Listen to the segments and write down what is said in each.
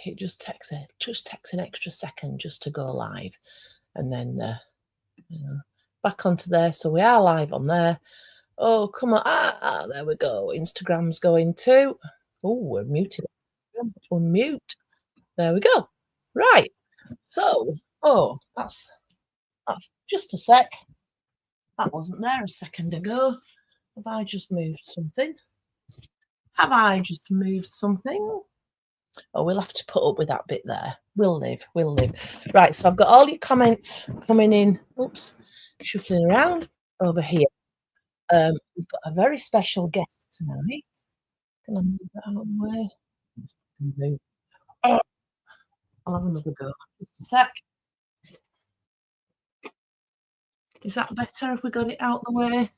it just takes an extra second just to go live, and then back onto there. So we are live on there. Oh, come on! There we go. Instagram's going too. Oh, we're muted. Unmute. There we go. Right. So, that's just a sec. That wasn't there a second ago. Have I just moved something? Oh, we'll have to put up with that bit there. We'll live. Right, so I've got all your comments coming in. Oops, shuffling around over here. We've got a very special guest tonight. Can I move that out of the way? Oh, I'll have another go. Just a sec. Is that better if we got it out the way?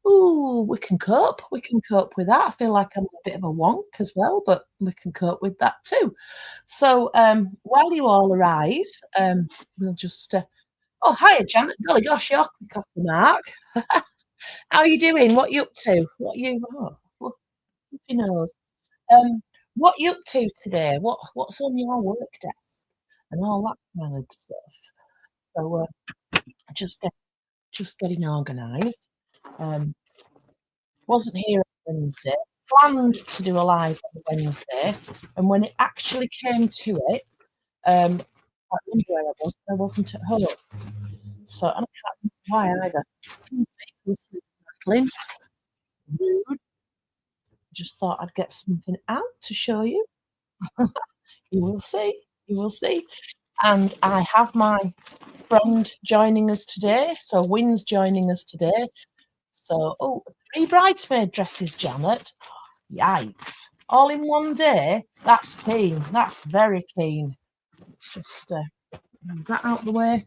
Ooh, we can cope. We can cope with that. I feel like I'm a bit of a wonk as well, but we can cope with that too. So while you all arrive, we'll just. Oh, hiya, Janet. Golly gosh, you're quick off the mark. How are you doing? What you up to? What you? Oh, well, who knows? What you up to today? What's on your work desk and all that kind of stuff? So just getting organised. Wasn't here on Wednesday. Planned to do a live on Wednesday, and when it actually came to it, I can't remember where I was. I wasn't at home, so I can't remember why either. Rude. Just thought I'd get something out to show you. You will see. You will see. And I have my friend joining us today. So Wynn's joining us today. So, 3 bridesmaid dresses, Janet. Yikes. All in one day? That's keen. That's very keen. Let's just move that out the way.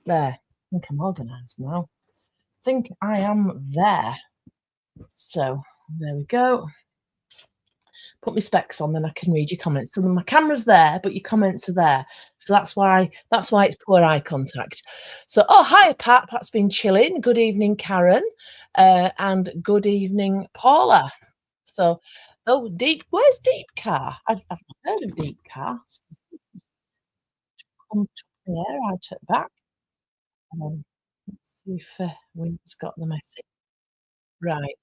There. I think I'm organised now. I think I am there. So, there we go. Put my specs on, then I can read your comments. So my camera's there, but your comments are there. So that's why it's poor eye contact. So, hi, Pat. Pat's been chilling. Good evening, Karen. And good evening, Paula. So, Deep. Where's Deep Car? I've not heard of Deep Car. Come to the air out at the back. Let's see if Wynn's got the message. Right.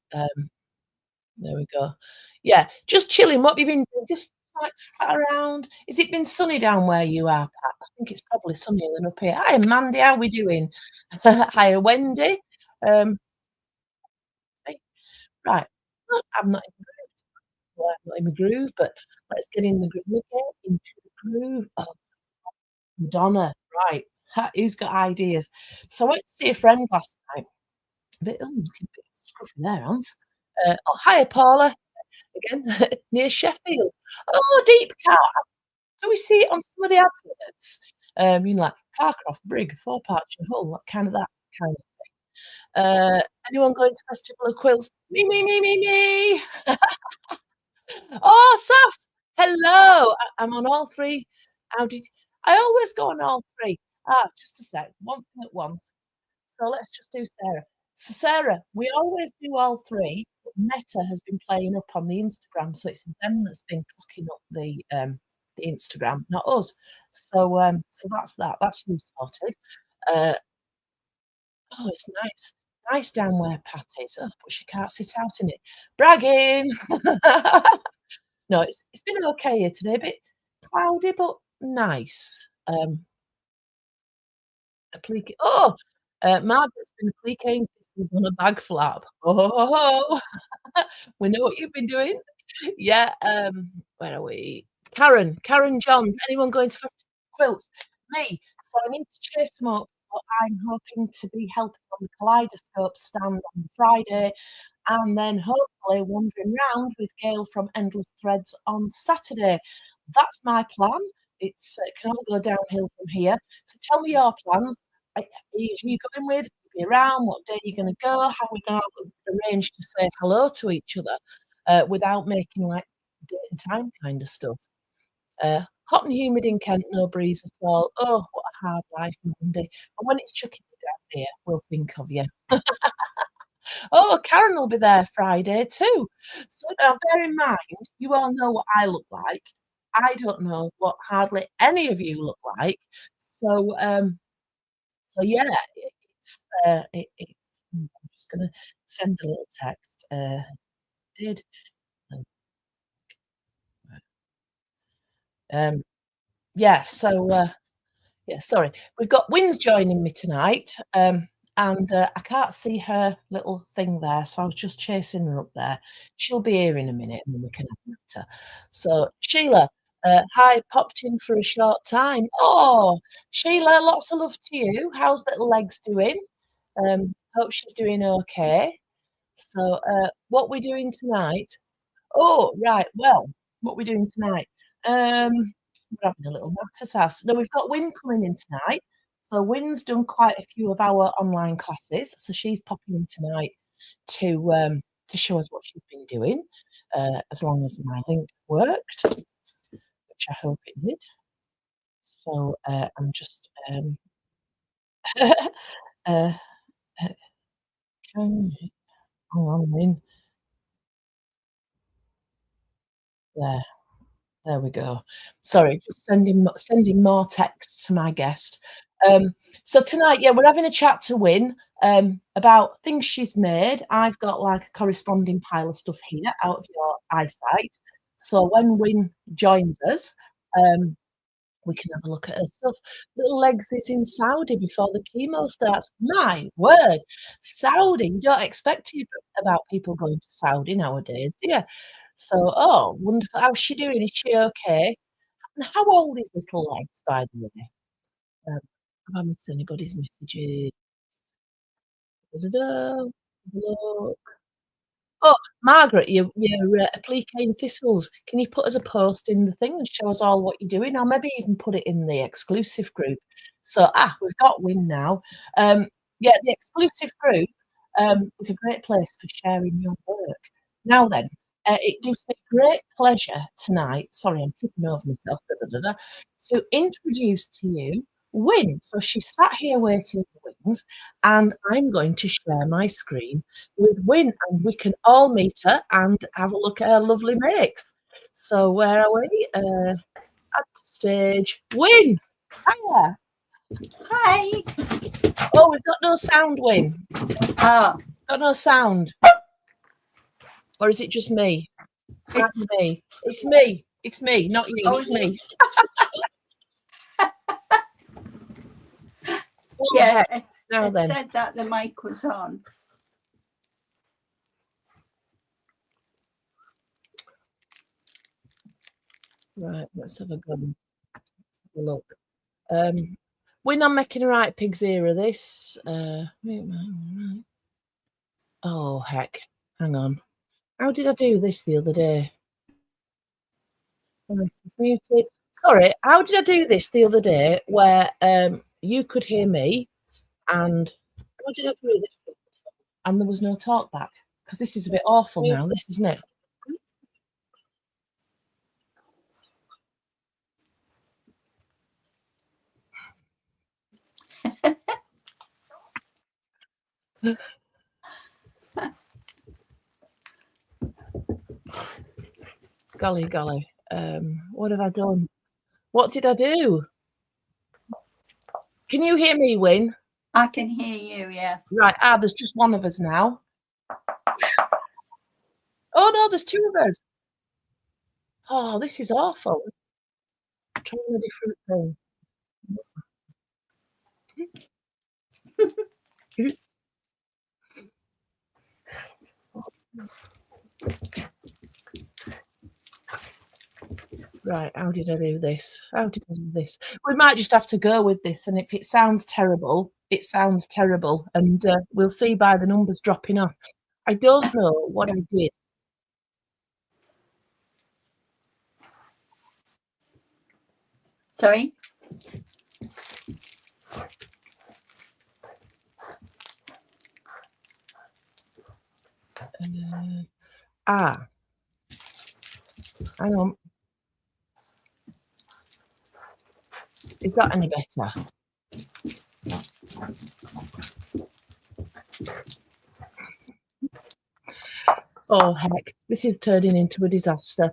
There we go. Yeah, just chilling. What have you been doing? Just like sat around. Has it been sunny down where you are, Pat? I think it's probably sunnier than up here. Hi, Mandy. How are we doing? Hi, Wendy. Right. Well, I'm not in the groove. Well, I'm not in the groove, but let's get in the groove. We'll get into the groove. Oh, Donna. Right. Who's got ideas? So I went to see a friend last night. Looking a bit scruffy there, Anth. Hiya, Paula. Again, near Sheffield. Oh, Deep Car. Do we see it on some of the adverts? Like Carcroft, Brig, Thorpe Archer, Hull, that kind of thing. Anyone going to Festival of Quilts? Me, me, me, me, me. Oh, Sass. Hello. I'm on all 3. I always go on all 3? Just a sec. One thing at once. So let's just do Sarah. So Sarah, we always do all 3. But Meta has been playing up on the Instagram, so it's them that's been clocking up the Instagram, not us. So that's that. That's you sorted. It's nice. Nice down where Pat is. Oh, but she can't sit out in it. Bragging. No, it's been okay here today. A bit cloudy, but nice. Margaret's been appliquing kisses on a bag flap. Oh, we know what you've been doing. Yeah, where are we? Karen Johns. Anyone going to Festival of Quilts? Me. So I need to chase them up, but I'm hoping to be helping on the Kaleidoscope stand on Friday, and then hopefully wandering round with Gail from Endless Threads on Saturday. That's my plan. It can all go downhill from here. So tell me your plans. Who you going with? Be around? What day are you going to go? How are we going to arrange to say hello to each other without making like date and time kind of stuff? Hot and humid in Kent, no breeze at all. Oh, what a hard life, Monday. And when it's chucking you down here, we'll think of you. Oh, Karen will be there Friday too. So now bear in mind, you all know what I look like. I don't know what hardly any of you look like. So, yeah, it's I'm just gonna send a little text, did, um, um, yeah, so, yeah, sorry. We've got Wynn's joining me tonight, and, I can't see her little thing there, so I was just chasing her up there. She'll be here in a minute, and then we can have a natter. So, Sheila, hi, popped in for a short time. Oh, Sheila, lots of love to you. How's little legs doing? Hope she's doing okay. So, what we're doing tonight Oh, right. Well, what we're doing tonight? We're having a little Matters house. No, we've got Wynn coming in tonight. So Wynn's done quite a few of our online classes, so she's popping in tonight to show us what she's been doing, as long as my link worked, which I hope it did. So, I'm just, uh, can hang on, Wynn. There. There we go. Sorry, just sending more texts to my guest. Um, so tonight, yeah, we're having a chat to Win, about things she's made. I've got, like, a corresponding pile of stuff here out of your eyesight. So when Win joins us, um, we can have a look at her stuff. Little Legs is in Saudi before the chemo starts. My word! Saudi, you don't expect to hear about people going to Saudi nowadays, do you? So, oh, wonderful. How's she doing? Is she okay? And how old is Little Legs, by the way? Um, have I missed anybody's messages? Da-da-da. Look. Oh, Margaret, you're, appliquing thistles. Can you put as a post in the thing and show us all what you're doing? Or maybe even put it in the exclusive group. So, we've got Win now. Yeah, the exclusive group, is a great place for sharing your work. Now then, it gives me great pleasure tonight, sorry, I'm tripping over myself, to introduce to you Win. So she's sat here waiting for Wings, and I'm going to share my screen with Win, and we can all meet her and have a look at her lovely makes. So where are we? Add to stage. Win! Hiya! Hi. Oh, we've got no sound, Win. Oh, Got no sound. Or is it just me? Might be me. It's me. It's me, not you. Oh, It's me. Oh, yeah. heck. Now It then. said that the mic was on. Right, let's have a go. Have a look. We're not making a right pig's ear of this. Oh, heck. Hang on. How did I do this the other day? It's muted. Sorry, how did I do this the other day where you could hear me and how did I do this? And there was no talk back? Because this is a bit awful now, this isn't it? Golly, golly. What have I done? What did I do? Can you hear me, Win? I can hear you, yeah. Right, there's just one of us now. Oh no, there's two of us. Oh, this is awful. Trying a different thing. Oops. Right, how did I do this? How did I do this? We might just have to go with this, and if it sounds terrible, it sounds terrible, and we'll see by the numbers dropping off. I don't know what I did. Sorry? Hang on. Is that any better? Oh, heck, this is turning into a disaster.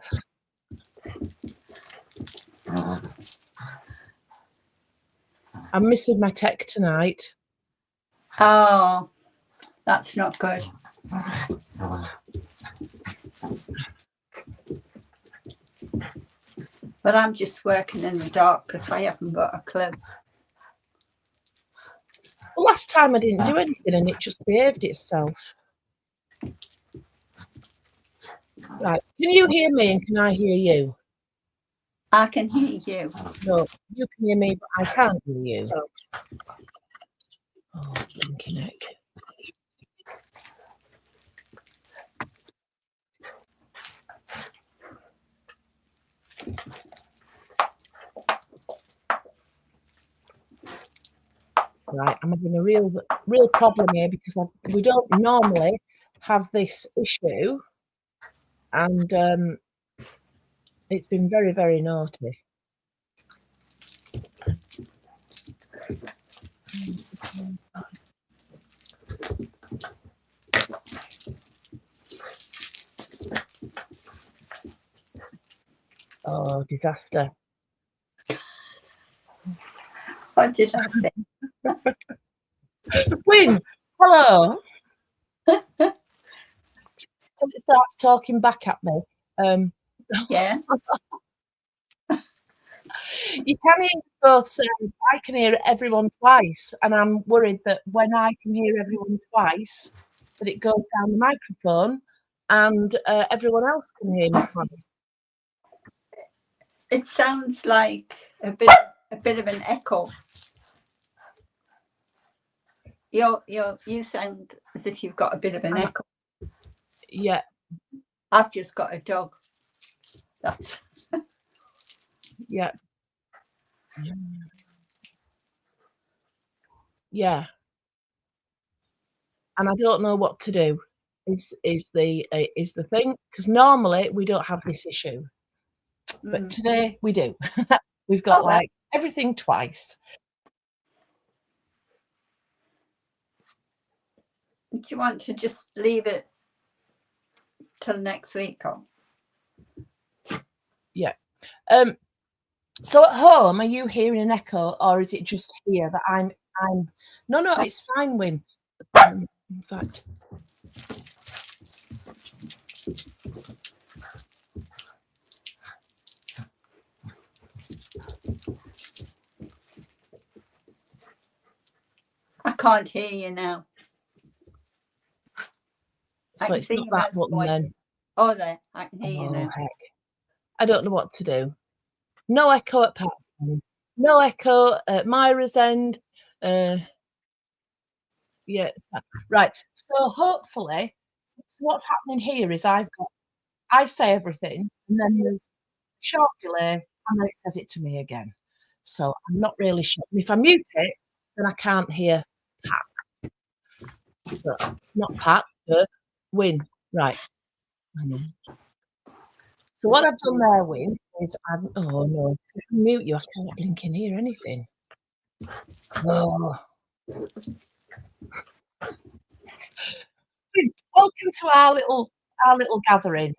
I'm missing my tech tonight. Oh, that's not good. But I'm just working in the dark because I haven't got a clue. Well, last time I didn't do anything and it just behaved itself. Right. Can you hear me and can I hear you? I can hear you. No, you can hear me, but I can't hear you. Oh, blinking heck. Right, I'm having a real problem here because we don't normally have this issue, and it's been very, very naughty. Oh, disaster. What did I say? Wynn, hello. It starts talking back at me. Yeah. You can hear both saying I can hear everyone twice, and I'm worried that when I can hear everyone twice, that it goes down the microphone, and everyone else can hear me twice. It sounds like a bit of an echo. You sound as if you've got a bit of an echo. Yeah. I've just got a dog. That's Yeah. Yeah. And I don't know what to do. Is the thing, because normally we don't have this issue, but today we do. We've got like everything twice. Do you want to just leave it till next week? Or? Yeah. So at home, are you hearing an echo, or is it just here that I'm? No, it's fine, Wynn. In fact, I can't hear you now. so it's not that button then. Oh, there, I can hear you now. Heck. I don't know what to do. No echo at Pat's end. No echo at Myra's end. Yeah, right. So hopefully, so what's happening here is I say everything, and then there's a short delay, and then it says it to me again. So I'm not really sure. And if I mute it, then I can't hear Pat. So, not Pat, but Wynn. Right. So what I've done there, Wynn, is oh no, if I mute you, I can't blinking hear anything. Oh. Welcome to our little gathering.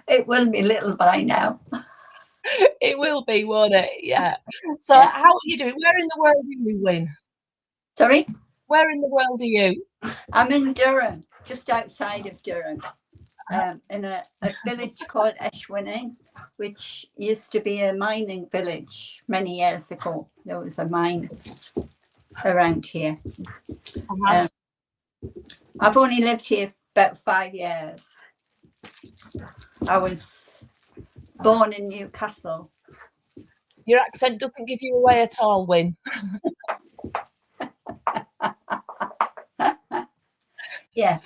It will be little by now. It will be, won't it? Yeah. So how are you doing? Where in the world are you, Wynn? Sorry? Where in the world are you? I'm in Durham, just outside of Durham, in a village called Wynn, which used to be a mining village many years ago. There was a mine around here. I've only lived here about 5 years. I was born in Newcastle. Your accent doesn't give you away at all, Wynn. Yeah.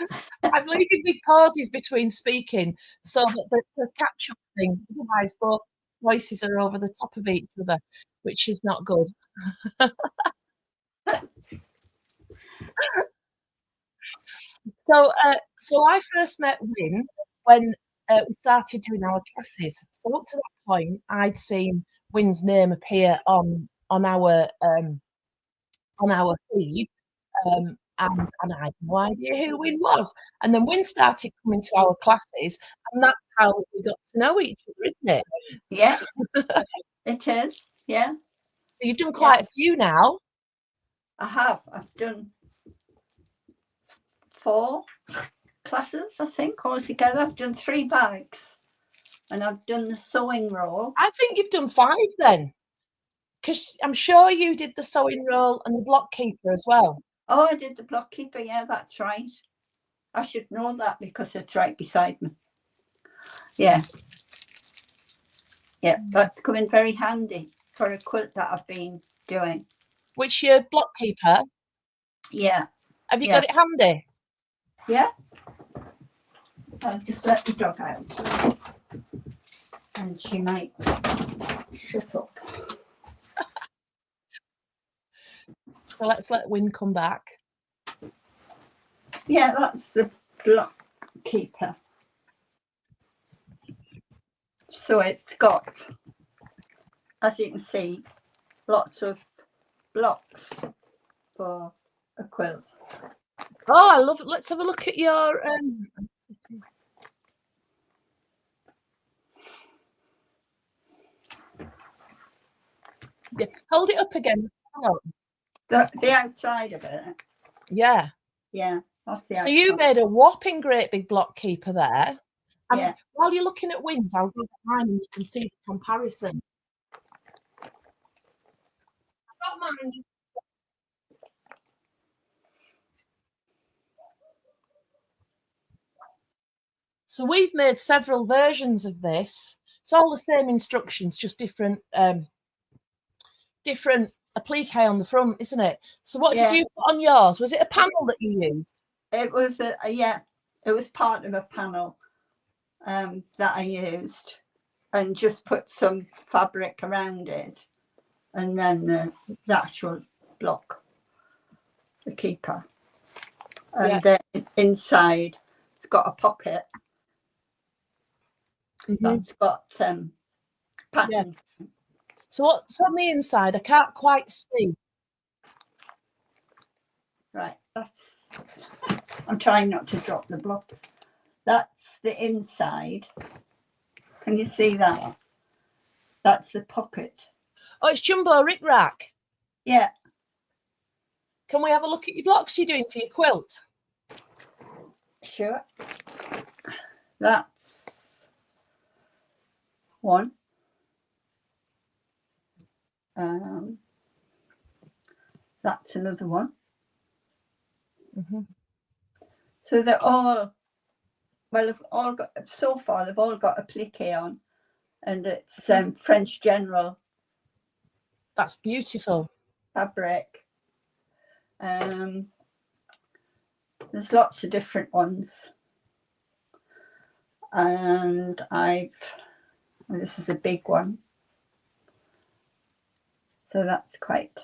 I'm leaving big pauses between speaking so that the catch-up thing, otherwise both voices are over the top of each other, which is not good. So I first met Wynn when we started doing our classes. So up to that point, I'd seen Wynn's name appear on our feed, and I had no idea who Wynn was. And then Wynn started coming to our classes, and that's how we got to know each other, isn't it? Yeah, it is. Yeah. you've done quite a few now. I have. I've done 4 classes, I think, altogether. I've done 3 bags, and I've done the sewing roll. I think you've done 5 then, because I'm sure you did the sewing roll and the block keeper as well. Oh, I did the block keeper. Yeah, that's right. I should know that because it's right beside me. Yeah. Yeah, that's come in very handy for a quilt that I've been doing. Which your block keeper? Yeah. Have you got it handy? Yeah. I'll just let the dog out. And she might shut up. So let's let Wynn come back. Yeah, that's the block keeper. So it's got, as you can see, lots of blocks for a quilt. Oh, I love it. Let's have a look at your yeah. Hold it up again. The outside of it. Yeah. Yeah. That's the so outside. you made a whopping great big block keeper there. And yeah. While you're looking at Wynn's, I'll go at mine and you can see the comparison. I got mine. So we've made several versions of this. It's all the same instructions, just different different applique on the front, isn't it? So what did you put on yours? Was it a panel that you used? It was it was part of a panel that I used, and just put some fabric around it, and then the actual block, the keeper, and then inside it's got a pocket that's got patterns. So what's on the inside? I can't quite see. Right, I'm trying not to drop the block. That's the inside. Can you see that? That's the pocket. Oh, it's jumbo rick rack. Yeah. Can we have a look at your blocks you're doing for your quilt? Sure. That's one. That's another one. So they're all, well, they've all got, so far they've all got applique on, and it's French General. That's beautiful. Fabric. There's lots of different ones. And this is a big one. So that's quite,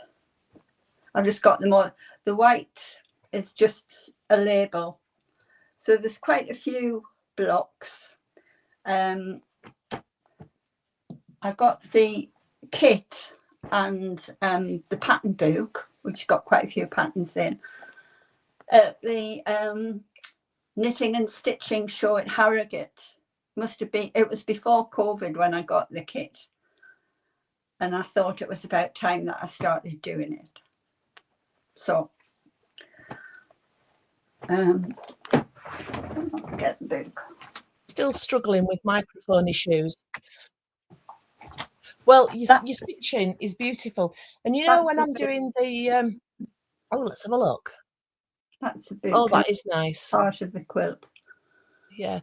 I've just got them all. The white is just a label. So there's quite a few blocks. I've got the kit and the pattern book, which got quite a few patterns in. The knitting and stitching show at Harrogate. Must have been, it was before COVID when I got the kit. And I thought it was about time that I started doing it. So, get the book. Still struggling with microphone issues. Well, your stitching is beautiful. And you know when I'm doing the, oh, let's have a look. That's a book. Oh, that is nice. Part of the quilt. Yeah.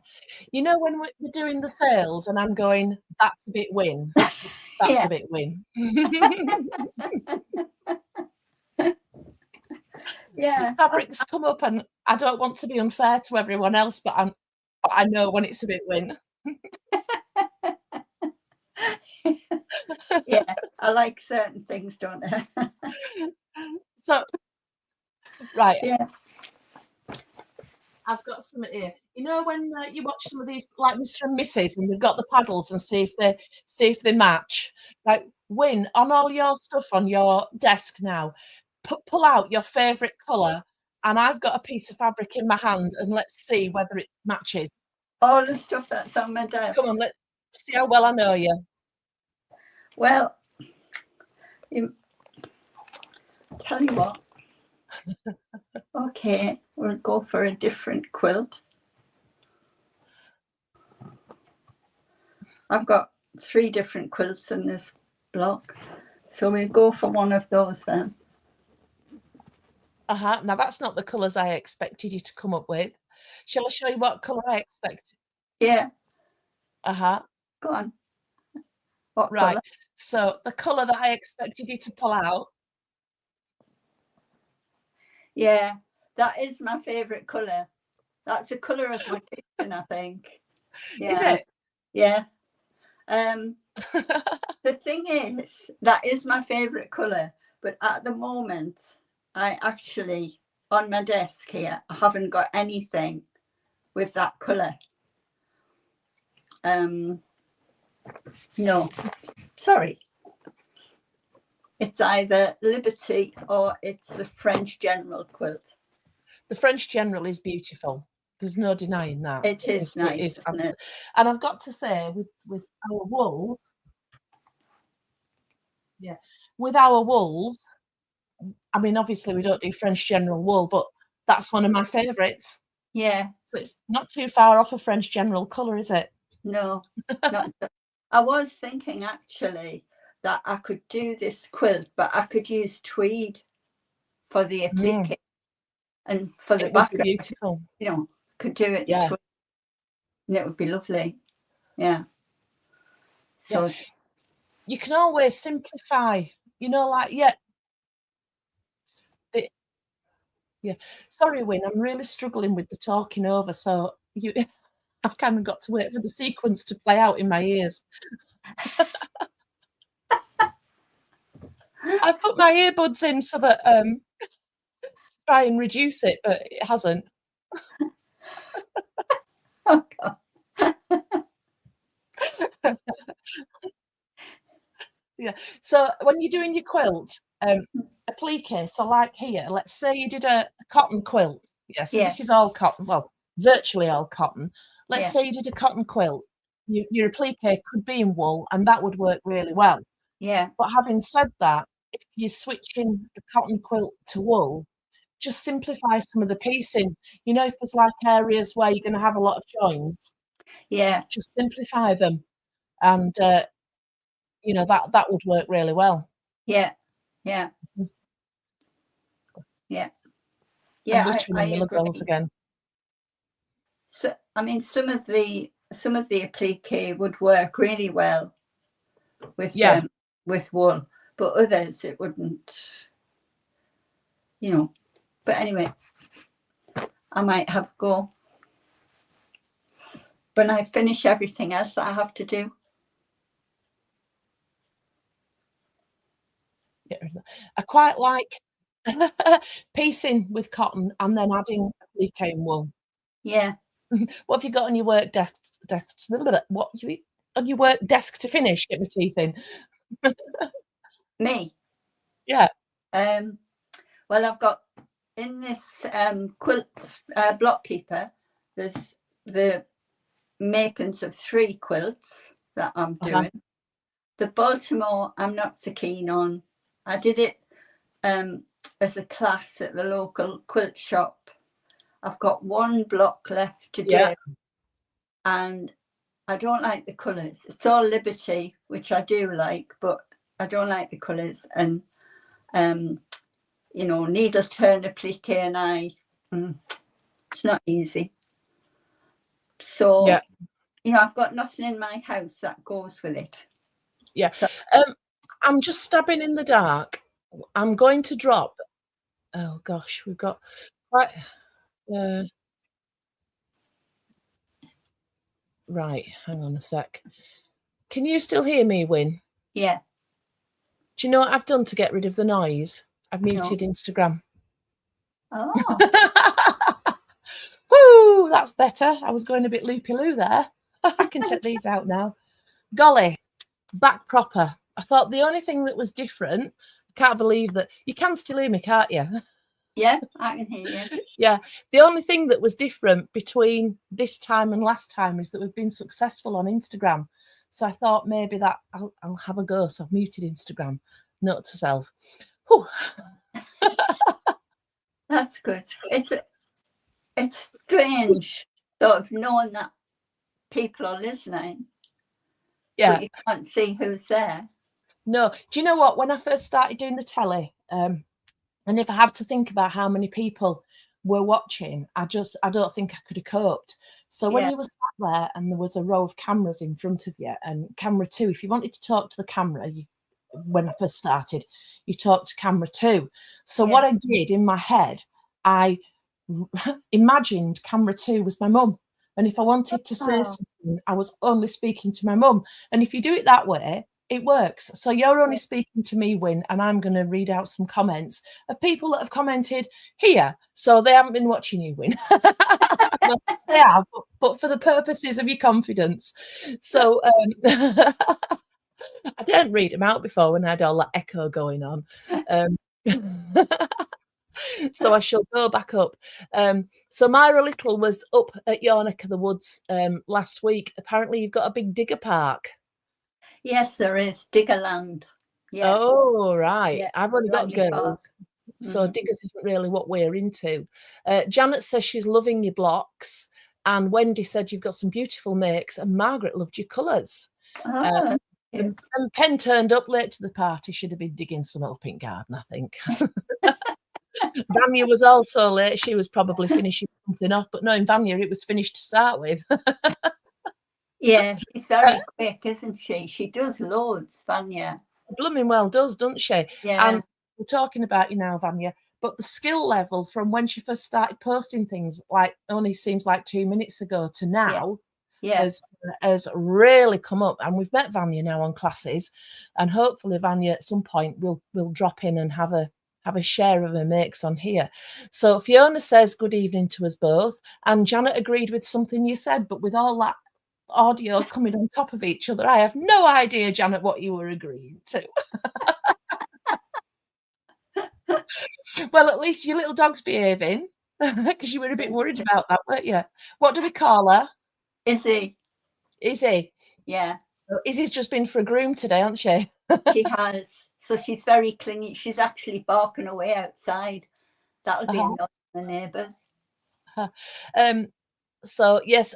You know when we're doing the sales and I'm going, that's a bit Wynn. That's a bit Wynn. Yeah. Fabrics come up and I don't want to be unfair to everyone else, but I know when it's a bit Wynn. Yeah, I like certain things, don't I? So, right. Yeah. I've got some here. You know when you watch some of these, like Mr. and Mrs., and they've got the paddles and see if they match. Like Wynn, on all your stuff on your desk now, pull out your favourite colour, and I've got a piece of fabric in my hand, and let's see whether it matches. All the stuff that's on my desk. Come on, let's see how well I know you. Well, tell you what. Okay, we'll go for a different quilt. I've got 3 different quilts in this block, so we'll go for one of those then. Now that's not the colours I expected you to come up with. Shall I show you what colour I expect? Yeah. Go on. What Right. colour? So the colour that I expected you to pull out. Yeah, that is my favourite colour. That's the colour of my kitchen, I think. Yeah. Is it? Yeah. The thing is, that is my favourite colour, but at the moment, I actually, on my desk here, I haven't got anything with that colour. No, sorry. It's either Liberty or it's the French General quilt. The French General is beautiful. There's no denying that. It is nice, isn't it? And I've got to say, with our wools, with our wools, I mean, obviously we don't do French General wool, but that's one of my favourites. Yeah. So it's not too far off a French General colour, is it? No, not. I was thinking actually that I could do this quilt, but I could use tweed for the applique and for the background. Beautiful. You know, could do it in tweed, and it would be lovely. Yeah. So you can always simplify. You know, like Sorry, Wynn, I'm really struggling with the talking over, so I've kind of got to wait for the sequence to play out in my ears. I've put my earbuds in so that try and reduce it, but it hasn't. Oh God. Yeah. So when you're doing your quilt, applique, so like here, let's say you did a cotton quilt. So this is all cotton, well, virtually all cotton. Let's say you did a cotton quilt. Your applique could be in wool, and that would work really well. Yeah. But having said that, if you're switching a cotton quilt to wool, just simplify some of the piecing. You know, if there's like areas where you're going to have a lot of joins, just simplify them, and you know, that would work really well. Yeah. And I agree. Again. So I mean, some of the applique would work really well with wool, but others it wouldn't. You know, but anyway, I might have a go when I finish everything else that I have to do. I quite like piecing with cotton and then adding applique and wool. Yeah. What have you got on your work desk? What on your work desk to finish? Get my teeth in. Me. Yeah. Well, I've got in this quilt block keeper. There's the makings of 3 quilts that I'm doing. The Baltimore, I'm not so keen on. I did it as a class at the local quilt shop. I've got 1 block left to do, and I don't like the colours. It's all Liberty, which I do like, but I don't like the colours. And you know, needle turn applique, and it's not easy. So you know, I've got nothing in my house that goes with it. So, I'm just stabbing in the dark. I'm going to drop. Oh gosh, we've got quite. Right, hang on a sec. Can you still hear me, Wynn? Yeah. Do you know what I've done to get rid of the noise? I've muted Instagram. Oh. Woo, that's better. I was going a bit loopy-loo there. I can take these out now. Golly, back proper. I thought the only thing that was different, I can't believe that you can still hear me, can't you? Yeah, I can hear you. Yeah, the only thing that was different between this time and last time is that we've been successful on Instagram. So I thought maybe that I'll have a go. So I've muted Instagram. Note to self. Whew. That's good. It's strange sort of knowing that people are listening, Yeah. but you can't see who's there. No. Do you know what? When I first started doing the telly, and if I had to think about how many people were watching, I don't think I could have coped. So when Yeah. you were sat there and there was a row of cameras in front of you, and camera 2, if you wanted to talk to the camera, when I first started, you talked to camera 2. So what I did in my head, I imagined camera 2 was my mum. And if I wanted to say something, I was only speaking to my mum. And if you do it that way, it works. So you're only speaking to me, Wynn, and I'm going to read out some comments of people that have commented here. So they haven't been watching you, Wynn. Well, they have, but for the purposes of your confidence. So I didn't read them out before when I had all that echo going on. So I shall go back up. So Myra Little was up at your neck of the woods last week. Apparently you've got a big digger park. Yes, there is Diggerland. Yeah. Oh, right. Yeah. I've only got Bradley Park. girls. So diggers isn't really what we're into. Janet says she's loving your blocks. And Wendy said you've got some beautiful makes. And Margaret loved your colours. Oh, And Pen turned up late to the party. Should have been digging some old pink garden, I think. Vanya was also late. She was probably finishing something off. But knowing Vanya, it was finished to start with. yeah, she's very quick, isn't she? She does loads, Vanya. Blooming well does, doesn't she? Yeah. And we're talking about you now, Vanya, but the skill level from when she first started posting things, like only seems like 2 minutes ago to now, has really come up. And we've met Vanya now on classes, and hopefully Vanya at some point will drop in and have a share of her makes on here. So Fiona says good evening to us both, and Janet agreed with something you said, but with all that audio coming on top of each other, I have no idea, Janet, what you were agreeing to. Well, at least your little dog's behaving, because you were a bit worried about that, weren't you? What do we call her? Izzy. Izzy. Yeah. Izzy's just been for a groom today, hasn't she? She has. So she's very clingy. She's actually barking away outside. That'll be annoying the neighbours. So yes,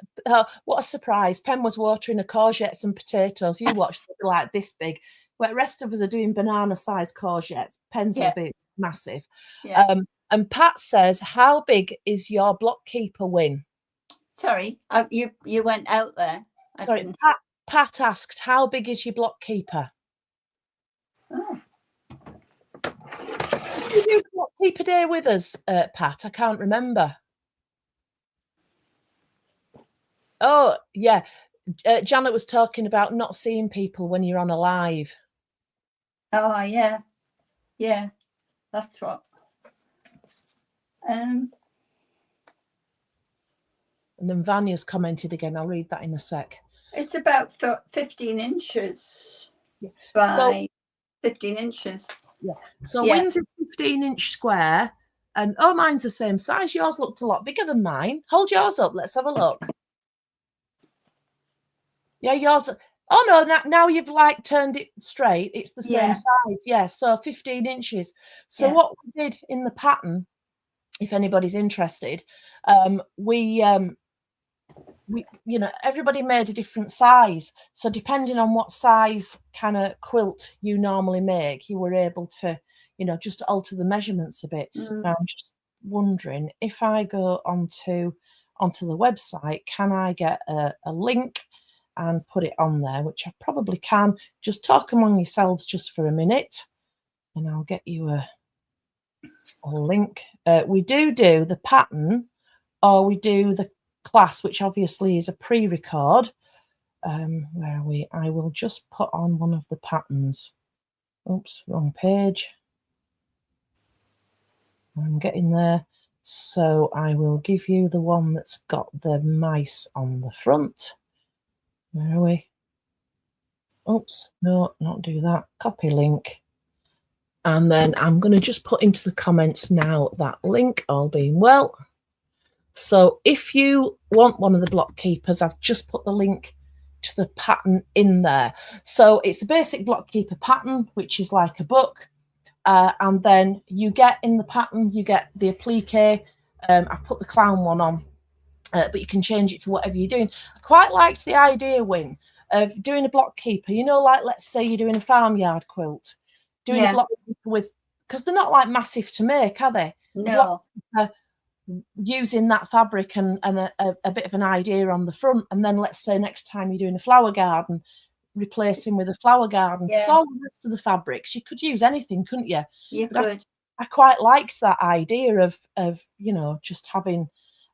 what a surprise. Pen was watering her courgettes and potatoes. You watched it like this big. Where the rest of us are doing banana-sized courgettes. Pen's will be massive. Yeah. And Pat says, how big is your block keeper, Wynn? Sorry, you went out there. Sorry, Pat asked, how big is your block keeper? Oh. Did you do block keeper day with us, Pat? I can't remember. Oh, yeah. Janet was talking about not seeing people when you're on a live. Oh, yeah. Yeah, that's what. And then Vanya's commented again. I'll read that in a sec. It's about 15 inches by 15 inches. Yeah. So Wynn's a 15-inch square. And mine's the same size. Yours looked a lot bigger than mine. Hold yours up. Let's have a look. Yeah, yours. Oh, no, now you've turned it straight. It's the same size. Yeah, so 15 inches. So what we did in the pattern, if anybody's interested, we everybody made a different size. So depending on what size kind of quilt you normally make, you were able to, just alter the measurements a bit. Now, I'm just wondering if I go onto the website, can I get a link and put it on there, which I probably can. Just talk among yourselves just for a minute, and I'll get you a link. We do the pattern, or we do the class, which obviously is a pre-record. Where are we? I will just put on one of the patterns. Oops, wrong page. I'm getting there. So I will give you the one that's got the mice on the front. Where are we? Oops, no, not do that. Copy link. And then I'm going to just put into the comments now that link, all being well. So if you want one of the block keepers, I've just put the link to the pattern in there. So it's a basic block keeper pattern, which is like a book, and then you get in the pattern, you get the applique. I've put the clown one on, but you can change it for whatever you're doing. I quite liked the idea, Wynn, of doing a block keeper. You know, like let's say you're doing a farmyard quilt, doing a block keeper with, because they're not like massive to make, are they? No. A block keeper, using that fabric and a bit of an idea on the front, and then let's say next time you're doing a flower garden, replacing with a flower garden, because all the rest of the fabrics you could use anything, couldn't you? You could. I quite liked that idea of you know, just having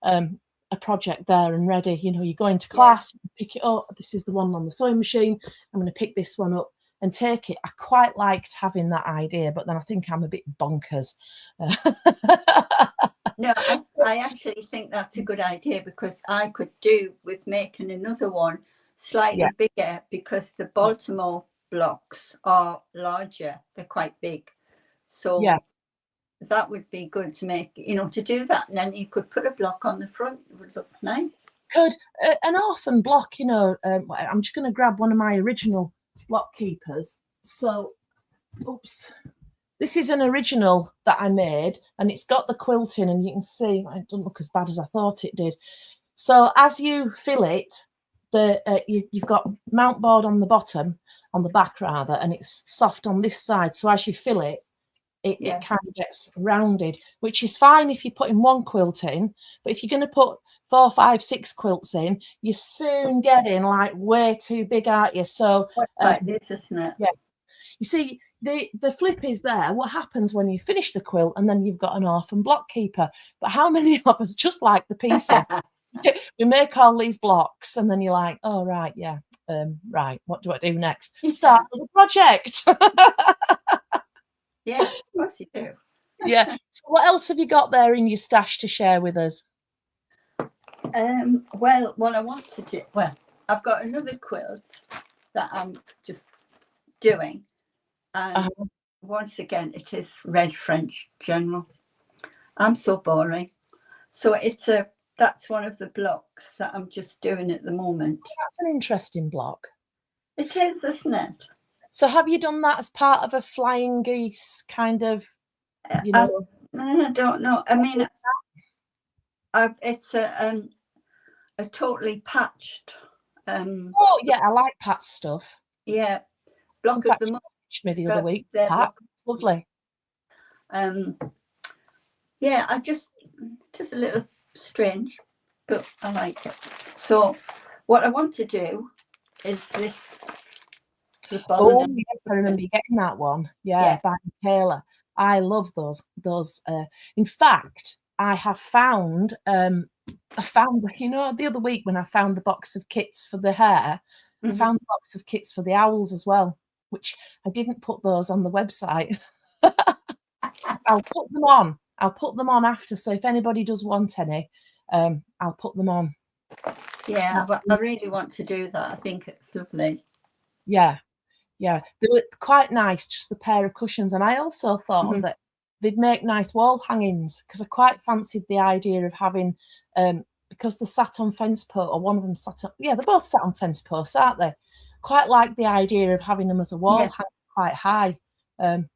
a project there and ready. You know, you go into class, you pick it up, this is the one on the sewing machine, I'm going to pick this one up and take it. I quite liked having that idea, but then I think I'm a bit bonkers. No, I actually think that's a good idea, because I could do with making another one slightly bigger, because the Baltimore blocks are larger. They're quite big. So that would be good to make, you know, to do that. And then you could put a block on the front. It would look nice. Could. An orphan block, you know, I'm just going to grab one of my original block keepers. So, oops. This is an original that I made, and it's got the quilting, and you can see it doesn't look as bad as I thought it did. So as you fill it, you've got mount board on the bottom, on the back rather, and it's soft on this side. So as you fill it, it kind of gets rounded, which is fine if you're putting one quilt in. But if you're going to put 4, 5, 6 quilts in, you're soon getting like way too big, aren't you? So like this, isn't it? Yeah. You see, the flip is there. What happens when you finish the quilt and then you've got an orphan block keeper? But how many of us just like the piecing? We make all these blocks, and then you're like, oh right, right. What do I do next? Start the project. Yeah, of course you do. Yeah. So what else have you got there in your stash to share with us? Well, what I want to do. Well, I've got another quilt that I'm just doing. And once again, it is red French general. I'm so boring. So that's one of the blocks that I'm just doing at the moment. That's an interesting block. It is, isn't it? So have you done that as part of a flying geese kind of, you know? I don't know. I mean, it's a totally patched. Oh yeah, I like Pat's stuff. Yeah, block of the month. Me the other week. Pat, lovely. Yeah, it's a little strange, but I like it. So what I want to do is this. Oh yes, I remember you getting that one. Yeah, by Taylor. I love those. In fact, I have found. I found, you know, the other week when I found the box of kits for the hair, I found the box of kits for the owls as well, which I didn't put those on the website. I'll put them on. I'll put them on after. So if anybody does want any, I'll put them on. Yeah, but I really want to do that. I think it's lovely. Yeah. Yeah, they were quite nice, just the pair of cushions. And I also thought that they'd make nice wall hangings, because I quite fancied the idea of having, because they sat on fence posts, or one of them sat on, they both sat on fence posts, aren't they? Quite like the idea of having them as a wall hanging quite high,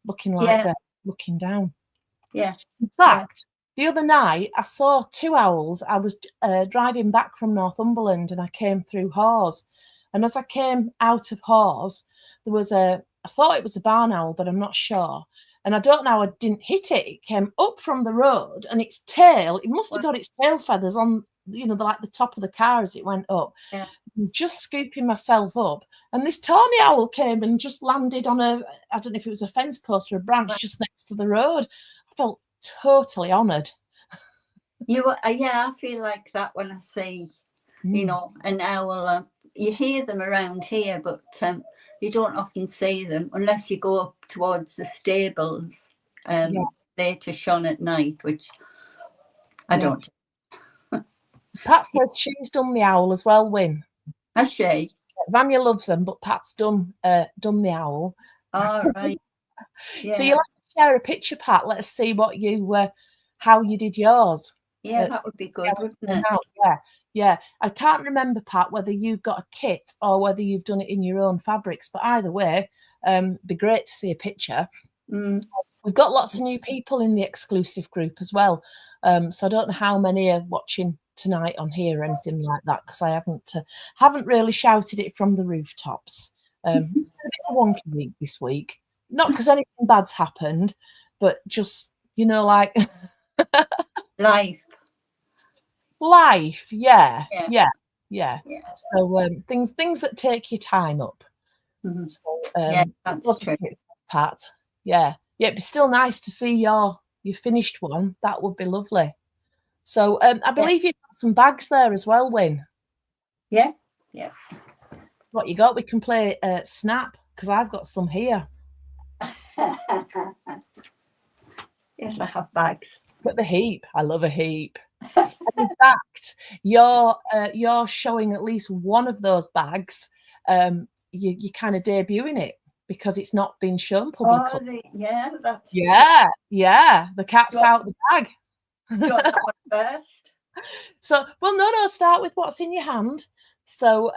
looking like they're looking down. Yeah. In fact, the other night I saw 2 owls. I was driving back from Northumberland, and I came through Hawes. And as I came out of Hawes, there was I thought it was a barn owl, but I'm not sure. And I don't know how I didn't hit it. It came up from the road, and its tail, it must have got its tail feathers on, you know, the top of the car as it went up. Yeah. Just scooping myself up. And this tawny owl came and just landed on I don't know if it was a fence post or a branch just next to the road. I felt totally honoured. I feel like that when I see, you know, an owl. You hear them around here, but you don't often see them unless you go up towards the stables. They're to shone at night, which I don't. Pat says she's done the owl as well, Wynn. Has she? Vanya loves them, but Pat's done the owl. All right. So you'll have to share a picture, Pat. Let us see what how you did yours. Yeah, that would be good, wouldn't it? Yeah. I can't remember, Pat, whether you've got a kit or whether you've done it in your own fabrics. But either way, it'd be great to see a picture. We've got lots of new people in the exclusive group as well. So I don't know how many are watching tonight on here or anything like that, because I haven't really shouted it from the rooftops. It's been a bit of a wonky week this week. Not because anything bad's happened, but just, like Life. life. Yeah. Yeah. So things that take your time up. Mhm. So Yeah, that's true. Pat. Yeah. It'd be still nice to see your finished one. That would be lovely. So I believe you've got some bags there as well, Wynn. Yeah. What you got? We can play Snap, because I've got some here. Yes, I have bags. But the heap. I love a heap. And in fact, you're showing at least one of those bags. You're kind of debuting it, because it's not been shown publicly. That's Yeah. The cat's out the bag. Do you want that one first? So, well, no, start with what's in your hand. So,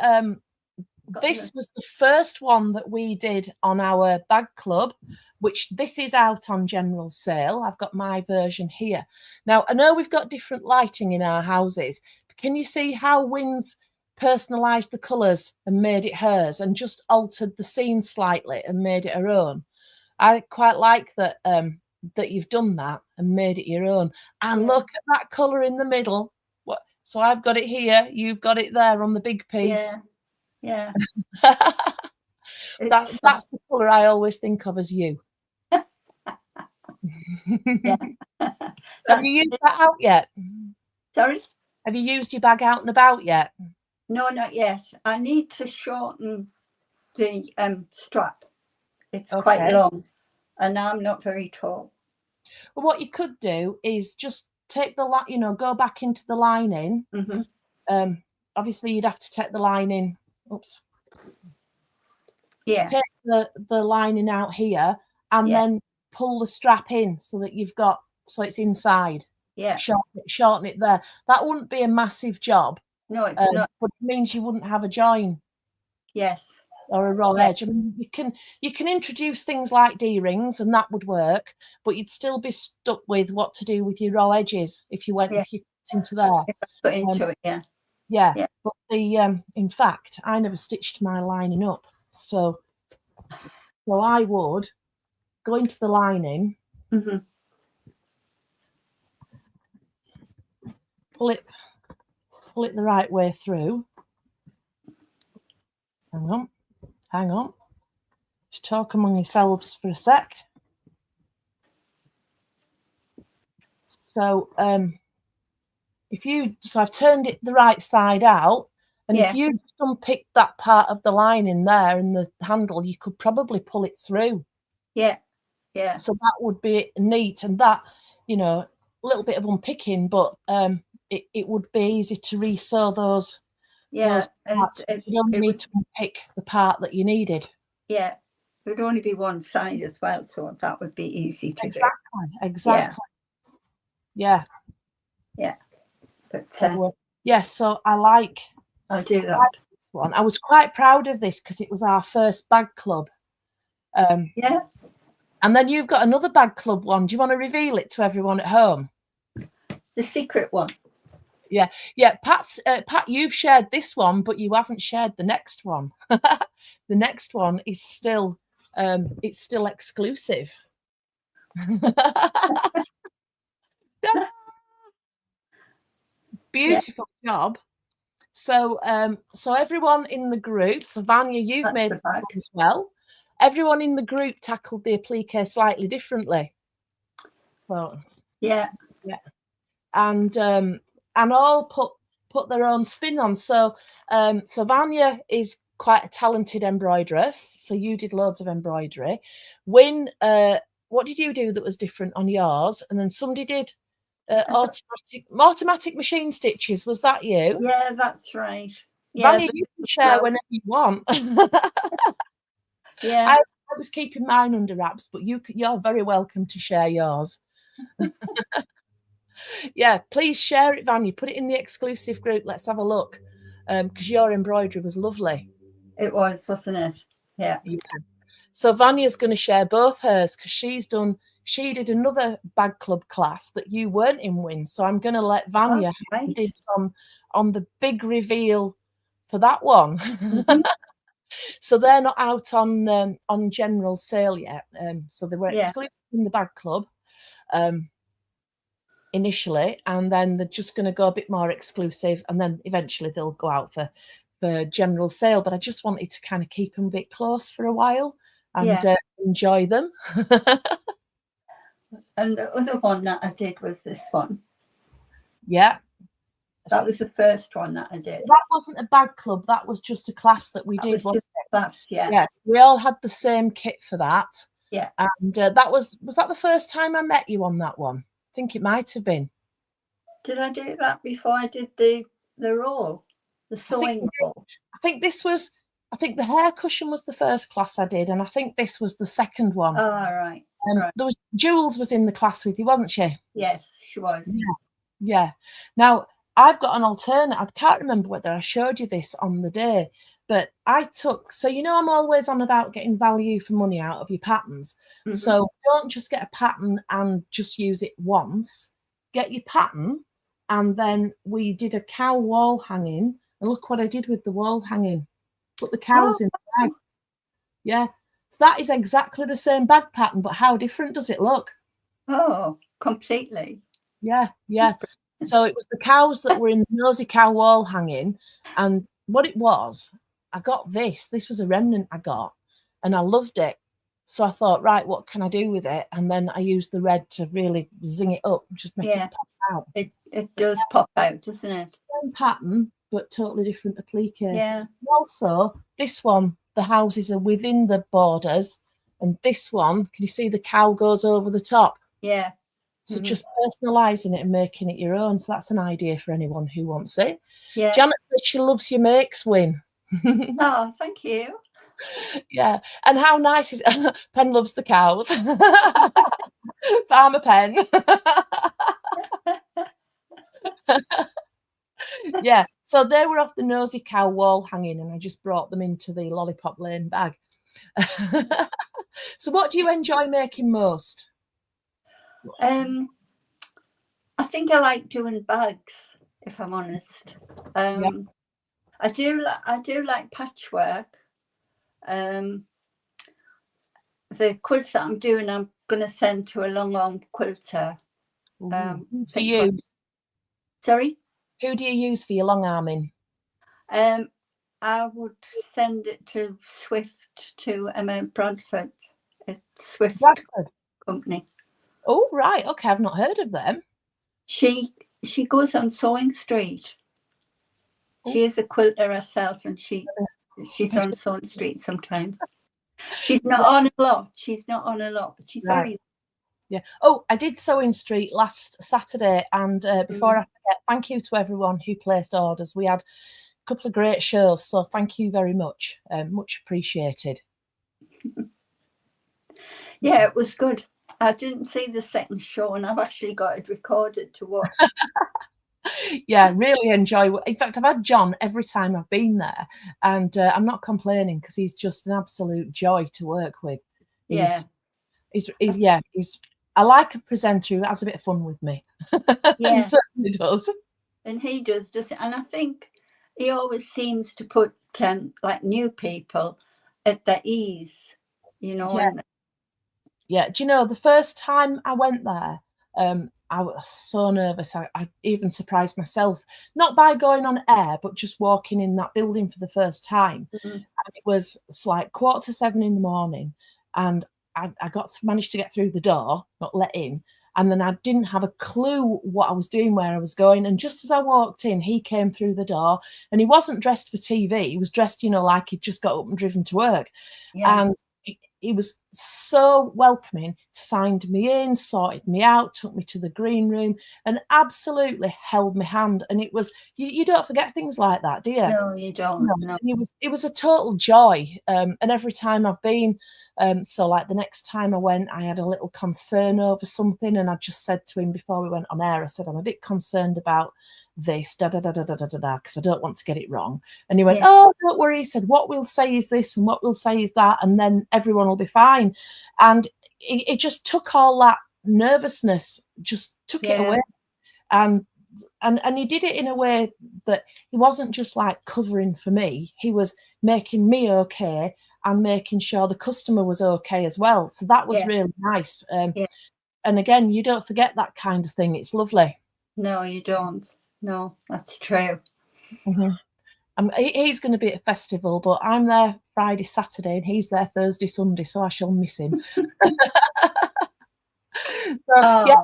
this was the first one that we did on our bag club, which this is out on general sale. I've got my version here. Now, I know we've got different lighting in our houses, but can you see how Wynn's personalised the colours and made it hers, and just altered the scene slightly and made it her own? I quite like that that you've done that and made it your own. And look at that colour in the middle. So I've got it here, you've got it there on the big piece. Yeah. That's the colour I always think of as you. Yeah. Have you used that out yet? Sorry? Have you used your bag out and about yet? No, not yet. I need to shorten the strap. It's quite long, and I'm not very tall. Well, what you could do is just take the go back into the lining. Mm-hmm. Obviously, you'd have to take the lining. Oops. Yeah. Take the lining out here, and then pull the strap in so that it's inside. Yeah. Shorten it there. That wouldn't be a massive job. No, it's not. But it means you wouldn't have a join. Yes. Or a raw edge. I mean, you can introduce things like D-rings, and that would work, but you'd still be stuck with what to do with your raw edges if you cut into there. Put into it, yeah. But in fact, I never stitched my lining up, so I would go into the lining, pull it the right way through. Hang on. Just talk among yourselves for a sec. So I've turned it the right side out, and if you unpick that part of the lining there and the handle, you could probably pull it through. Yeah. So that would be neat, and that, a little bit of unpicking, but it would be easy to resew those. Those parts. You don't need to unpick the part that you needed. Yeah. It would only be one side as well, so that would be easy to do. Exactly. Yeah. But so I'll do that. This one. I was quite proud of this because it was our first bag club. And then you've got another bag club one. Do you want to reveal it to everyone at home? The secret one. Yeah. Pat, you've shared this one, but you haven't shared the next one. The next one is still it's still exclusive. Beautiful job. So everyone in the group, so Vanya, you've made the bag as well. Everyone in the group tackled the applique slightly differently. So and all put their own spin on. So Vanya is quite a talented embroideress. So you did loads of embroidery. Wynn, what did you do that was different on yours? And then somebody did automatic machine stitches. Was that you? Yeah, that's right. Vanya, you can share whenever you want. I was keeping mine under wraps, but you're very welcome to share yours. Yeah, please share it, Vanya. Put it in the exclusive group. Let's have a look, because your embroidery was lovely. It was, wasn't it? Yeah. So Vanya's going to share both hers because she's done she did another bag club class that you weren't in, Wynn. So I'm going to let Vanya have the dibs on the big reveal for that one. Mhm. So they're not out on general sale yet. So they were exclusive in the bag club initially, and then they're just going to go a bit more exclusive, and then eventually they'll go out for general sale. But I just wanted to kind of keep them a bit close for a while and enjoy them. And the other one that I did was this one. Yeah. That was the first one that I did. That wasn't a bag club. That was just a class that we did. Was class, yeah. We all had the same kit for that. Yeah. And that was that the first time I met you on that one? I think it might have been. Did I do that before I did the roll, the sewing roll? I think the hair cushion was the first class I did, and I think this was the second one. Oh, right. There was Jules was in the class with you, wasn't she? Yes, she was. Yeah. Now I've got an alternate. I can't remember whether I showed you this on the day, but I took. So I'm always on about getting value for money out of your patterns. Mm-hmm. So don't just get a pattern and just use it once. Get your pattern, and then we did a cow wall hanging. And look what I did with the wall hanging. Put the cows in the bag. Yeah. So that is exactly the same bag pattern, but how different does it look? Oh, completely. Yeah. So it was the cows that were in the nosy cow wall hanging. And what it was, I got this. This was a remnant I got, and I loved it. So I thought, right, what can I do with it? And then I used the red to really zing it up, just make it pop out. It does pop out, doesn't it? Same pattern, but totally different applique. Yeah. Also, this one, the houses are within the borders, and this one, can you see the cow goes over the top? Yeah. So just personalising it and making it your own. So that's an idea for anyone who wants it. Yeah. Janet said she loves your makes, Wynn. Oh, thank you. Yeah. And how nice is Pen loves the cows. Farmer Pen. Yeah. So they were off the nosy cow wall hanging, and I just brought them into the Lollipop Lane bag. So what do you enjoy making most? I think I like doing bags, if I'm honest. I do like patchwork. The quilts that I'm doing, I'm going to send to a long arm quilter. For you? Sorry? Who do you use for your long arming? I would send it to Swift, to Emma Bradford. It's Swift Bradford company. Oh, right. Okay, I've not heard of them. She goes on Sewing Street. She is a quilter herself, and she's on Sewing Street sometimes. She's not on a lot. But she's very. Yeah. Oh, I did Sewing Street last Saturday, and before I forget, thank you to everyone who placed orders. We had a couple of great shows, so thank you very much. Much appreciated. Yeah, it was good. I didn't see the second show, and I've actually got it recorded to watch. Yeah, really enjoy. In fact, I've had John every time I've been there, and I'm not complaining because he's just an absolute joy to work with. He's I like a presenter who has a bit of fun with me. Yeah, he certainly does. And he does it? And I think he always seems to put like new people at their ease, Yeah. Do you know, the first time I went there, I was so nervous. I even surprised myself, not by going on air, but just walking in that building for the first time. And it was like 6:45 in the morning, and I managed to get through the door, not let in. And then I didn't have a clue what I was doing, where I was going. And just as I walked in, he came through the door, and he wasn't dressed for TV. He was dressed, like he'd just got up and driven to work. Yeah. And he was so welcoming, signed me in, sorted me out, took me to the green room, and absolutely held my hand. And it was, you don't forget things like that, do you? No, you don't. No. It was a total joy. And every time I've been, so like the next time I went, I had a little concern over something, and I just said to him before we went on air, I said, I'm a bit concerned about this, because I don't want to get it wrong. And he went, oh, don't worry. He said, what we'll say is this and what we'll say is that, and then everyone will be fine. And it just took all that nervousness, just took it away. And he did it in a way that he wasn't just like covering for me. He was making me okay and making sure the customer was okay as well. So that was really nice. And again, you don't forget that kind of thing. It's lovely. No, you don't. No, that's true. He's going to be at a festival, but I'm there Friday, Saturday, and he's there Thursday, Sunday, so I shall miss him. So,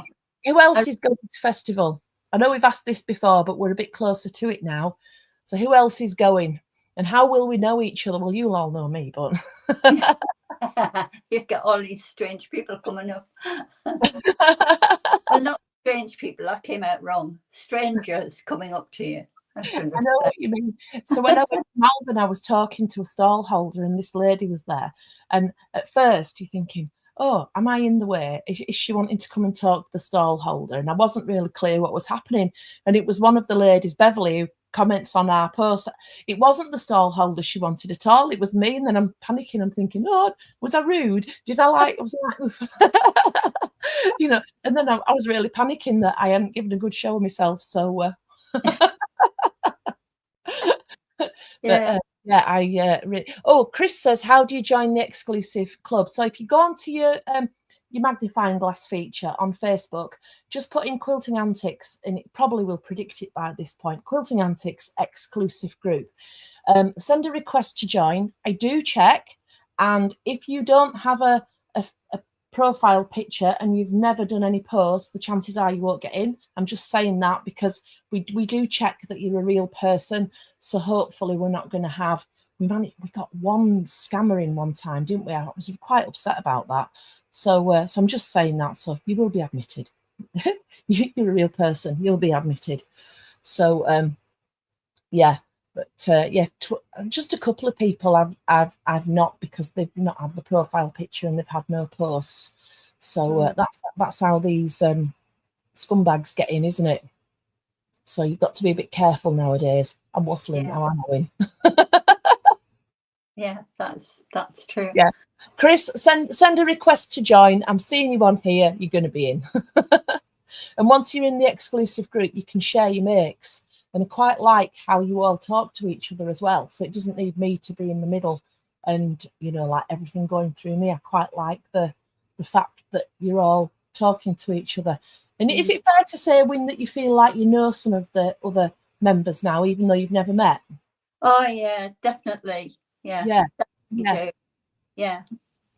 who else is going to festival? I know we've asked this before, but we're a bit closer to it now. So who else is going? And how will we know each other? Well, you'll all know me, but you've got all these strange people coming up. Well, not strange people, that came out wrong. Strangers coming up to you. I know what you mean. So when I went to Melbourne, I was talking to a stall holder and this lady was there. And at first you're thinking, oh, am I in the way? Is she wanting to come and talk to the stall holder? And I wasn't really clear what was happening. And it was one of the ladies, Beverly, who comments on our post. It wasn't the stall holder she wanted at all. It was me. And then I'm panicking. I'm thinking, oh, was I rude? Did I like, you know, and then I was really panicking that I hadn't given a good show of myself. So, Chris says, how do you join the exclusive club? So if you go onto your magnifying glass feature on Facebook, just put in Quilting Antics and it probably will predict it by this point. Quilting Antics exclusive group. Send a request to join. I do check, and if you don't have a profile picture and you've never done any posts, the chances are you won't get in. I'm just saying that because we do check that you're a real person. So hopefully we're not going to have, we got one scammer in one time, didn't we? I was quite upset about that. So I'm just saying that. So you will be admitted. You're a real person. You'll be admitted. So yeah. But just a couple of people I've not, because they've not had the profile picture and they've had no posts. So that's how these scumbags get in, isn't it? So you've got to be a bit careful nowadays. I'm waffling now, I'm knowing. Yeah, that's true. Yeah, Chris, send a request to join. I'm seeing you on here. You're going to be in. And once you're in the exclusive group, you can share your makes. And I quite like how you all talk to each other as well. So it doesn't need me to be in the middle and, you know, like everything going through me. I quite like the fact that you're all talking to each other. And is it fair to say, Wynn, that you feel like you know some of the other members now, even though you've never met? Oh, yeah, definitely. Yeah. Yeah.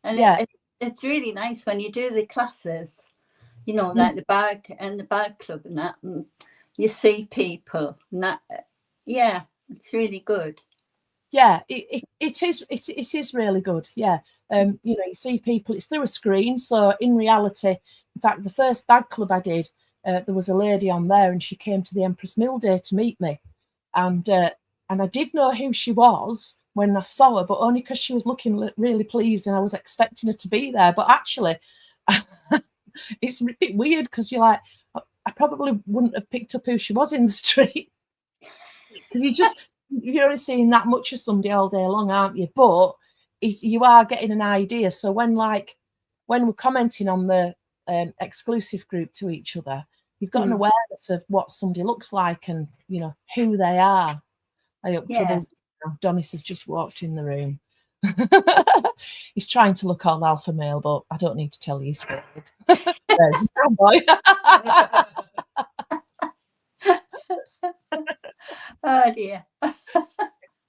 And it's really nice when you do the classes, you know, like the bag club and that, and you see people and that. Yeah, it's really good. Yeah, it is really good. Yeah, you know, you see people, it's through a screen. So in reality, in fact, the first bag club I did, there was a lady on there and she came to the Empress Mill Day to meet me. And I did know who she was when I saw her, but only because she was looking really pleased and I was expecting her to be there. But actually, it's a bit weird because you're like, I probably wouldn't have picked up who she was in the street. Because you're only seeing that much of somebody all day long, aren't you? But you are getting an idea. So when we're commenting on the exclusive group to each other, you've got an awareness of what somebody looks like and, you know, who they are. I hope Troubles. Donis has just walked in the room. He's trying to look all alpha male, but I don't need to tell you he's failed. Boy. Oh dear. So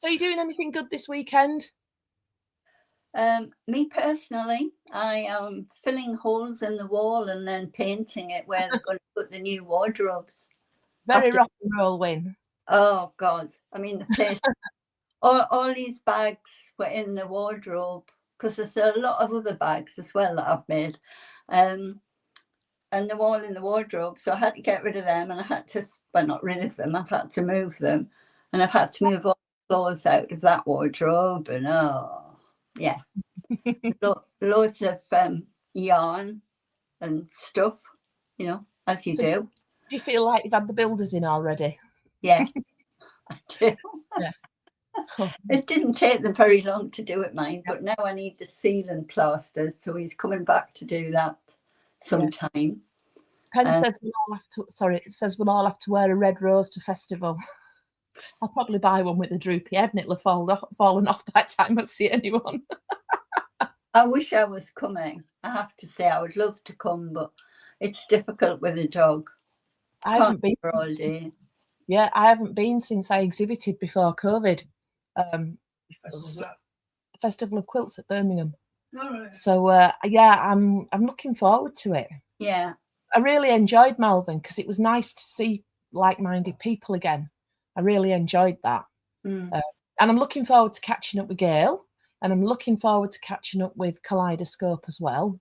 are you doing anything good this weekend? Me personally, I am filling holes in the wall and then painting it where they're going to put the new wardrobes. Very rock and roll, Wynn. Oh God! I mean, the place. all these bags were in the wardrobe because there's a lot of other bags as well that I've made, and they're all in the wardrobe. So I had to get rid of them, and I had to, well, not rid of them. I've had to move them, and I've had to move all the clothes out of that wardrobe, and loads of yarn and stuff, you know, as you do. Do you feel like you've had the builders in already? Yeah, I do. Yeah. It didn't take them very long to do it, mine, but now I need the ceiling plastered, so he's coming back to do that sometime. Pen says we'll all have to. Sorry, it says we'll all have to wear a red rose to festival. I'll probably buy one with a droopy head, and it'll have fallen off by the time I see anyone. I wish I was coming. I have to say, I would love to come, but it's difficult with a dog. I haven't been for all day. Yeah, I haven't been since I exhibited before COVID. Festival of Quilts at Birmingham. So yeah, I'm looking forward to it. Yeah, I really enjoyed Melbourne because it was nice to see like-minded people again. I really enjoyed that. And I'm looking forward to catching up with Gail, and I'm looking forward to catching up with Kaleidoscope as well.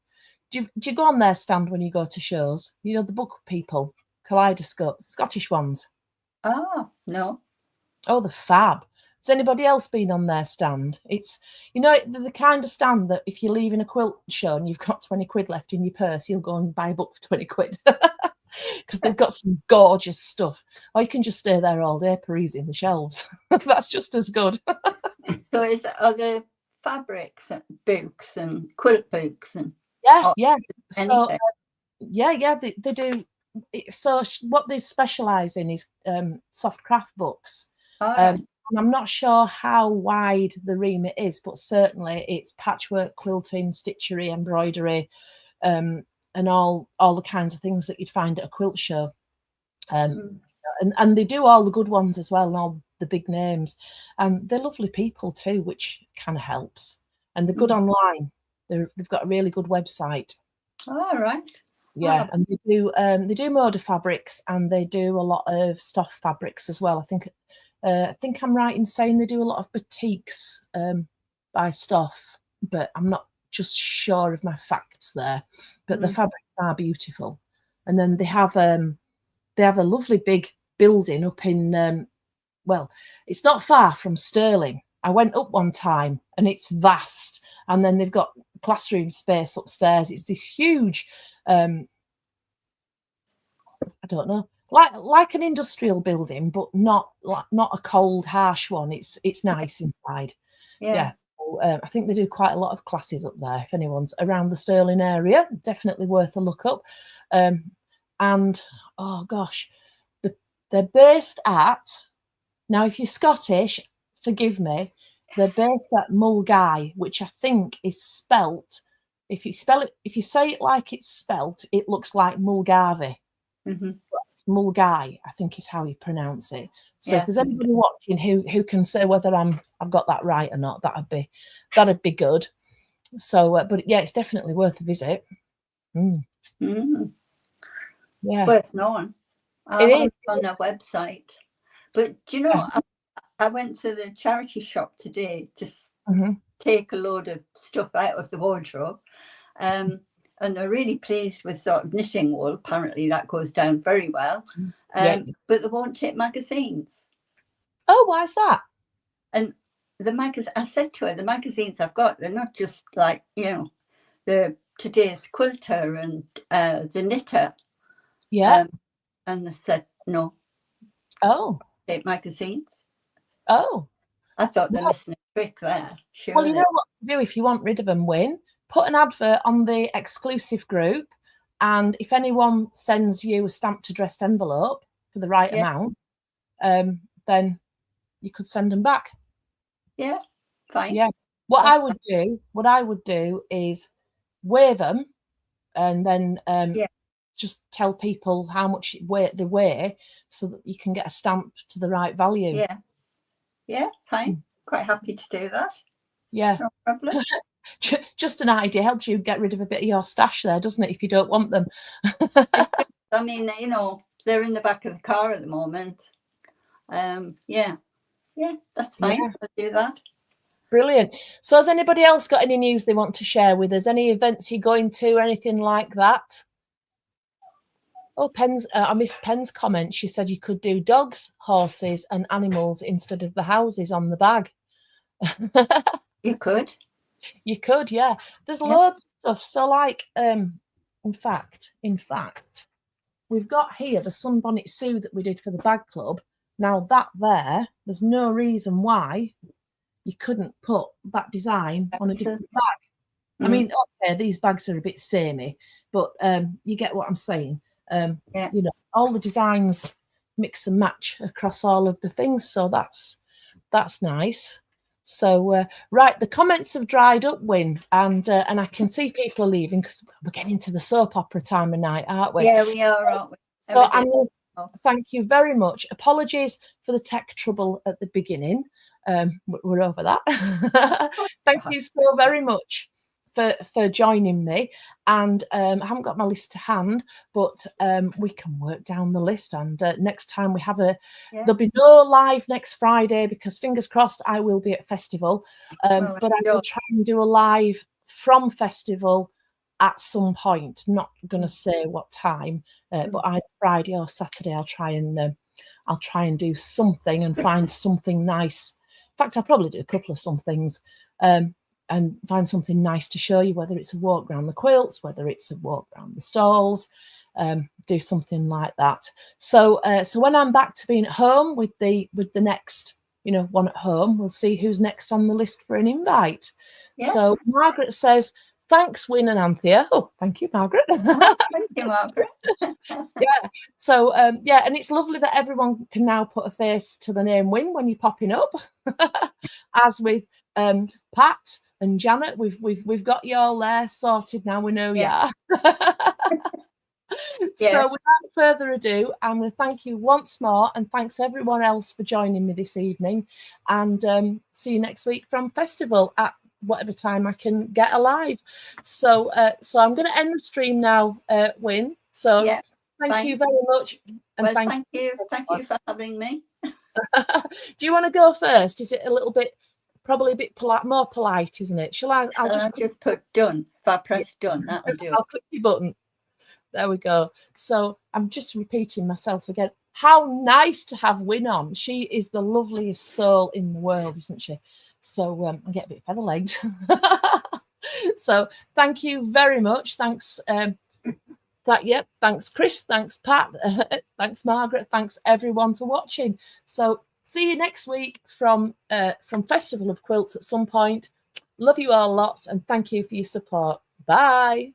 Do you go on their stand when you go to shows? You know, the book people, Kaleidoscope, Scottish ones. Oh, no. Oh, the fab. Has anybody else been on their stand? It's, you know, the kind of stand that if you're leaving a quilt show and you've got 20 quid left in your purse, you'll go and buy a book for 20 quid. Because they've got some gorgeous stuff. Or you can just stay there all day perusing the shelves. That's just as good. So are there fabrics and books and quilt books? And yeah. So, they do. So what they specialise in is soft craft books. And I'm not sure how wide the remit is, but certainly it's patchwork, quilting, stitchery, embroidery, and all the kinds of things that you'd find at a quilt show. And they do all the good ones as well, and all the big names. And they're lovely people too, which kind of helps. And they're good online. They've got a really good website. All right. Yeah, and they do Moda fabrics, and they do a lot of Stoff fabrics as well. I think I'm right in saying they do a lot of batiks by Stoff, but I'm not just sure of my facts there. But the fabrics are beautiful, and then they have a lovely big building up in well, it's not far from Stirling. I went up one time, and it's vast, and then they've got classroom space upstairs. It's this huge. I don't know, like an industrial building, but not a cold, harsh one. It's nice inside. Yeah. So, I think they do quite a lot of classes up there. If anyone's around the Stirling area, definitely worth a look up. And oh gosh, they're based at, now if you're Scottish, forgive me, they're based at Mulgai, which I think is spelt. If you say it like it's spelt, it looks like Mulgarvey. It's Mulgai, I think is how you pronounce it. So if there's anybody watching who can say whether I've got that right or not, that'd be good. So, but yeah, it's definitely worth a visit. Yeah, worth knowing. It is on their website. But do you know, I went to the charity shop today to take a load of stuff out of the wardrobe. And they're really pleased with sort of knitting wool. Apparently that goes down very well. But they won't take magazines. Oh, why is that? And I said to her, the magazines I've got, they're not just like, you know, the Today's Quilter and the Knitter. Yeah. And they said, no. Oh. Take magazines. Oh. I thought they're missing a trick there. Surely. Well, you know what to do if you want rid of them, Wynn? Put an advert on the exclusive group, and if anyone sends you a stamped addressed envelope for the right amount, then you could send them back. Yeah, fine. Yeah. What I would do is weigh them, and then just tell people how much they weigh, so that you can get a stamp to the right value. Yeah, fine. Quite happy to do that. Yeah, no problem. Just an idea, helps you get rid of a bit of your stash there, doesn't it, if you don't want them? I mean, you know, they're in the back of the car at the moment. Yeah, that's fine. I'll do that. Brilliant. So has anybody else got any news they want to share with us? Any events you're going to, anything like that? Oh, I missed Pen's comment. She said you could do dogs, horses and animals instead of the houses on the bag. You could. You could, yeah. There's loads of stuff. So like, in fact, we've got here the Sunbonnet Sue that we did for the Bag Club. Now there's no reason why you couldn't put that design on a different bag. I mean, okay, these bags are a bit samey, but you get what I'm saying. Yeah. You know, all the designs mix and match across all of the things, so that's nice. So right, the comments have dried up, Wynn, and I can see people are leaving because we're getting into the soap opera time of night, aren't we? Yeah, we are, aren't we? So I'm going to thank you very much. Apologies for the tech trouble at the beginning. We're over that. Thank you so very much for joining me. And I haven't got my list to hand, but we can work down the list. And next time we have there'll be no live next Friday because fingers crossed I will be at festival. But I will try and do a live from festival at some point. Not going to say what time, but either Friday or Saturday I'll try and do something and find something nice. In fact, I'll probably do a couple of some things and find something nice to show you, whether it's a walk around the quilts, whether it's a walk around the stalls, do something like that. So when I'm back to being at home with the next, one at home, we'll see who's next on the list for an invite. Yeah. So Margaret says, thanks, Wynn and Anthea. Oh, thank you, Margaret. Thank you, Margaret. Yeah. So, and it's lovely that everyone can now put a face to the name Wynn when you're popping up. As with Pat and Janet, we've got you all there sorted now. We know you are. So without further ado, I'm going to thank you once more, and thanks everyone else for joining me this evening. And see you next week from festival at whatever time I can get alive. So I'm going to end the stream now, Wynn. So thank you very much. And thank you for having me. Do you want to go first? Is it probably a bit more polite, isn't it? I'll just put done. If I press done, that'll do. I'll click your button. There we go. So I'm just repeating myself again. How nice to have Wynn on. She is the loveliest soul in the world, isn't she? So I get a bit feather-legged. So thank you very much. Thanks. Thanks, Chris. Thanks, Pat. Thanks, Margaret. Thanks, everyone, for watching. So see you next week from Festival of Quilts at some point. Love you all lots, and thank you for your support. Bye.